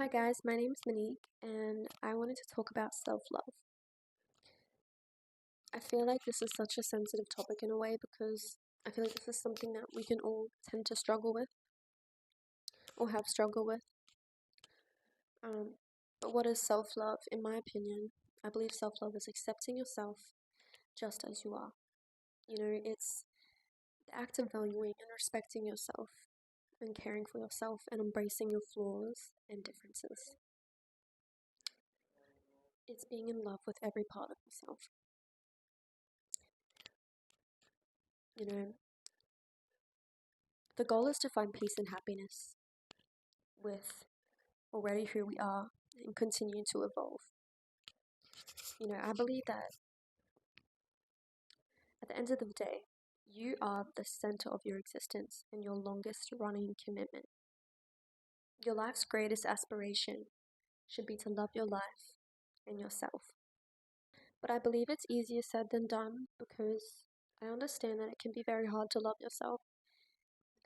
Hi guys, my name's Monique and I wanted to talk about self-love. I feel like this is such a sensitive topic in a way because I feel like this is something that we can all tend to struggle with or have struggled with. Um, but what is self-love? In my opinion, I believe self-love is accepting yourself just as you are. It's the act of valuing and respecting yourself and caring for yourself and embracing your flaws and differences. It's being in love with every part of yourself. You know, the goal is to find peace and happiness with already who we are and continue to evolve. I believe that at the end of the day, you are the center of your existence and your longest running commitment. Your life's greatest aspiration should be to love your life and yourself. But I believe it's easier said than done because I understand that it can be very hard to love yourself,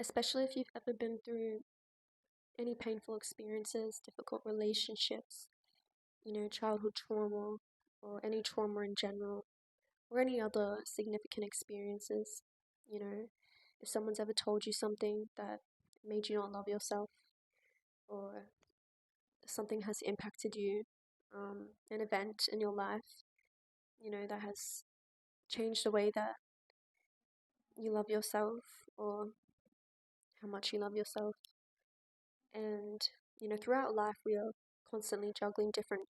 especially if you've ever been through any painful experiences, difficult relationships, childhood trauma, or any trauma in general, or any other significant experiences. You know, if someone's ever told you something that made you not love yourself, or something has impacted you, an event in your life, that has changed the way that you love yourself or how much you love yourself. And, throughout life, we are constantly juggling different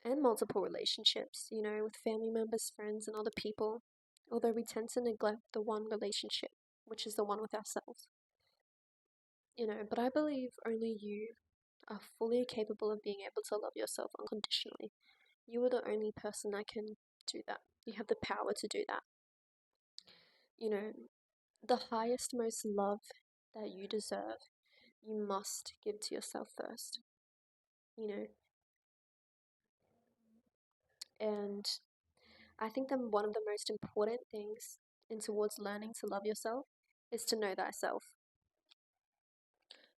and multiple relationships, with family members, friends, and other people, although we tend to neglect the one relationship, which is the one with ourselves. But I believe only you are fully capable of being able to love yourself unconditionally. You are the only person that can do that. You have the power to do that. You know, the highest, most love that you deserve, you must give to yourself first, you know, and I think that one of the most important things in towards learning to love yourself is to know thyself.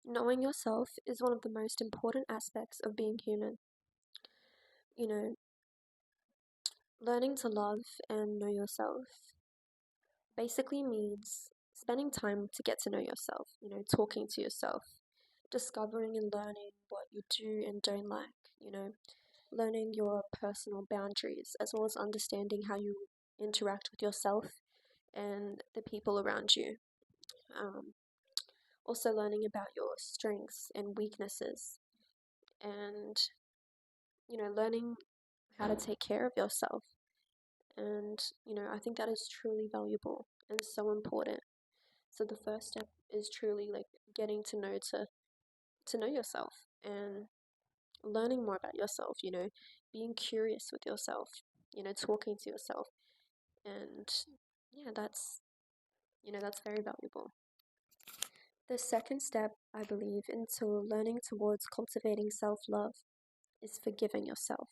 Knowing yourself is one of the most important aspects of being human. You know, learning to love and know yourself basically means spending time to get to know yourself, talking to yourself, discovering and learning what you do and don't like, learning your personal boundaries, as well as understanding how you interact with yourself and the people around you. Um, Also, learning about your strengths and weaknesses, and learning how to take care of yourself. And I think that is truly valuable and so important. So the first step is truly like getting to know yourself and learning more about yourself, being curious with yourself, talking to yourself. And yeah, that's very valuable. The second step, I believe, into learning towards cultivating self-love is forgiving yourself.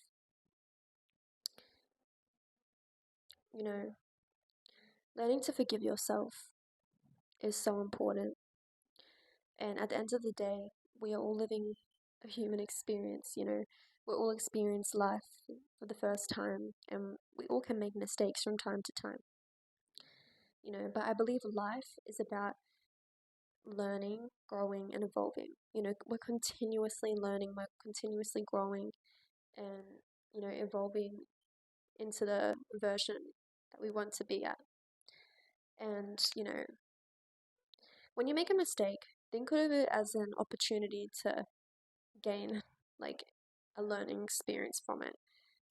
You know, learning to forgive yourself is so important. And at the end of the day, we are all living a human experience, We all experience life for the first time, and we all can make mistakes from time to time, But I believe life is about learning, growing, and evolving. We're continuously learning, we're continuously growing, and, evolving into the version that we want to be at. And, when you make a mistake, think of it as an opportunity to gain like a learning experience from it,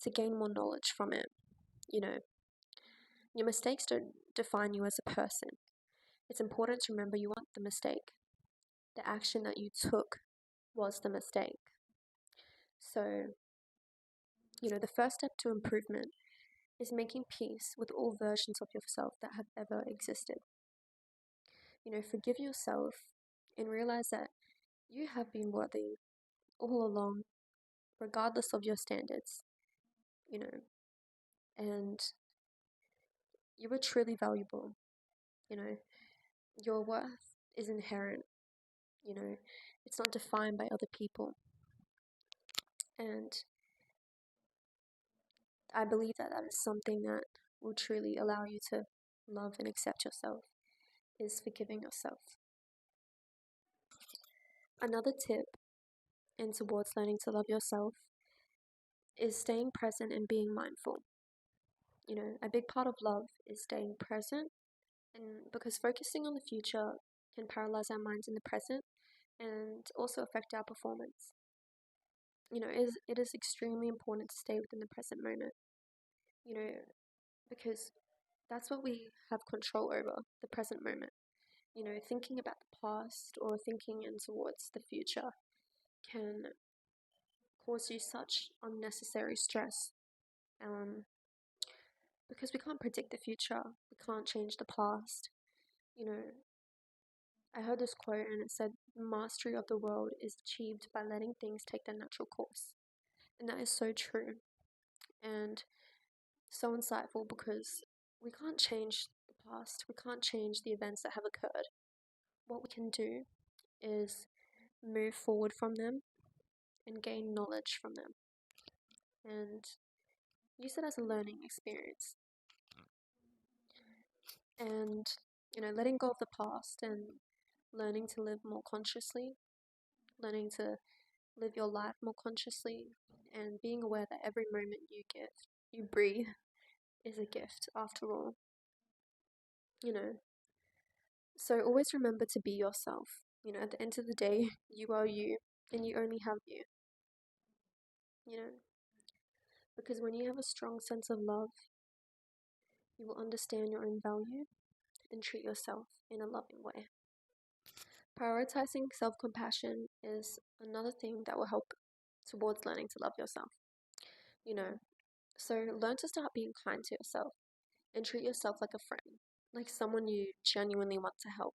to gain more knowledge from it. You know, your mistakes don't define you as a person. It's important to remember you weren't the mistake. The action that you took was the mistake. So, the first step to improvement is making peace with all versions of yourself that have ever existed. Forgive yourself and realize that you have been worthy all along, regardless of your standards, you know, and you are truly valuable, you know, your worth is inherent, you know, it's not defined by other people. And I believe that that is something that will truly allow you to love and accept yourself, is forgiving yourself. Another tip in towards learning to love yourself is staying present and being mindful. A big part of love is staying present, and because focusing on the future can paralyze our minds in the present and also affect our performance. It is extremely important to stay within the present moment, you know, because that's what we have control over, the present moment. Thinking about the past or thinking in towards the future can cause you such unnecessary stress. Um, because we can't predict the future, we can't change the past. You know, I heard this quote and it said, mastery of the world is achieved by letting things take their natural course. And that is so true and so insightful, because we can't change the past, we can't change the events that have occurred. What we can do is move forward from them and gain knowledge from them and use it as a learning experience. And, letting go of the past and learning to live more consciously, learning to live your life more consciously, and being aware that every moment you breathe, is a gift after all. So always remember to be yourself. At the end of the day, you are you, and you only have you. You know, because when you have a strong sense of love, you will understand your own value and treat yourself in a loving way. Prioritizing self-compassion is another thing that will help towards learning to love yourself. So learn to start being kind to yourself and treat yourself like a friend, like someone you genuinely want to help.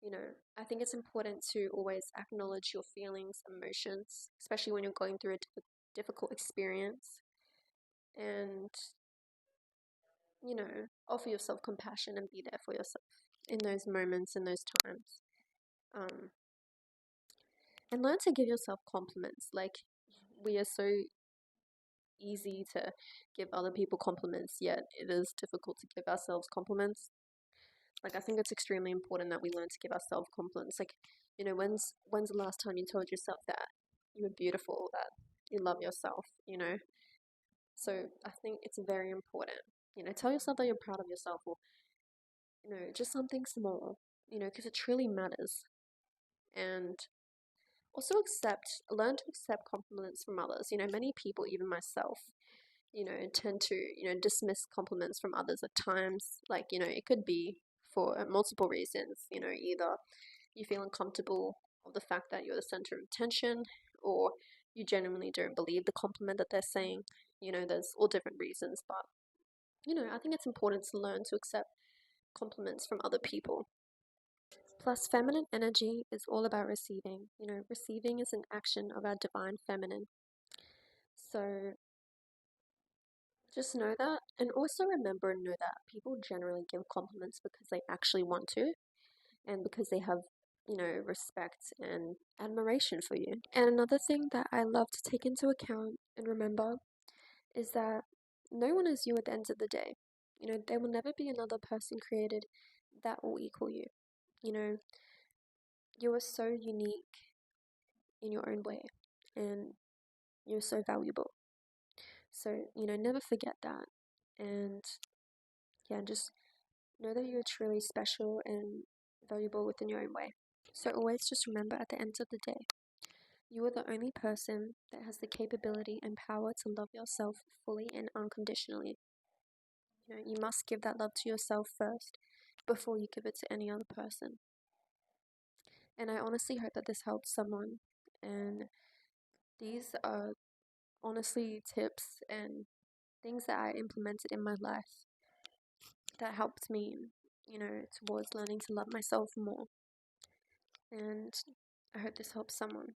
You know, I think it's important to always acknowledge your feelings, emotions, especially when you're going through a difficult experience, and offer yourself compassion and be there for yourself in those moments, in those times. And learn to give yourself compliments. Like, we are so easy to give other people compliments, yet it is difficult to give ourselves compliments. Like, I think it's extremely important that we learn to give ourselves compliments. Like, when's the last time you told yourself that you were beautiful, that you love yourself, So I think it's very important. Tell yourself that you're proud of yourself, or, just something small, because it truly matters. And also learn to accept compliments from others. Many people, even myself, tend to, dismiss compliments from others at times. Like, it could be for multiple reasons. Either you feel uncomfortable of the fact that you're the center of attention, or you genuinely don't believe the compliment that they're saying. There's all different reasons, but, I think it's important to learn to accept compliments from other people. Plus, feminine energy is all about receiving. Receiving is an action of our divine feminine. So just know that, and also remember and know that people generally give compliments because they actually want to, and because they have, respect and admiration for you. And another thing that I love to take into account and remember is that no one is you at the end of the day. There will never be another person created that will equal you. You are so unique in your own way, and you're so valuable. So, never forget that. And yeah, just know that you're truly special and valuable within your own way. So always just remember, at the end of the day, you are the only person that has the capability and power to love yourself fully and unconditionally. You must give that love to yourself first before you give it to any other person. And I honestly hope that this helps someone. And these are honestly tips and things that I implemented in my life that helped me, towards learning to love myself more. And I hope this helps someone.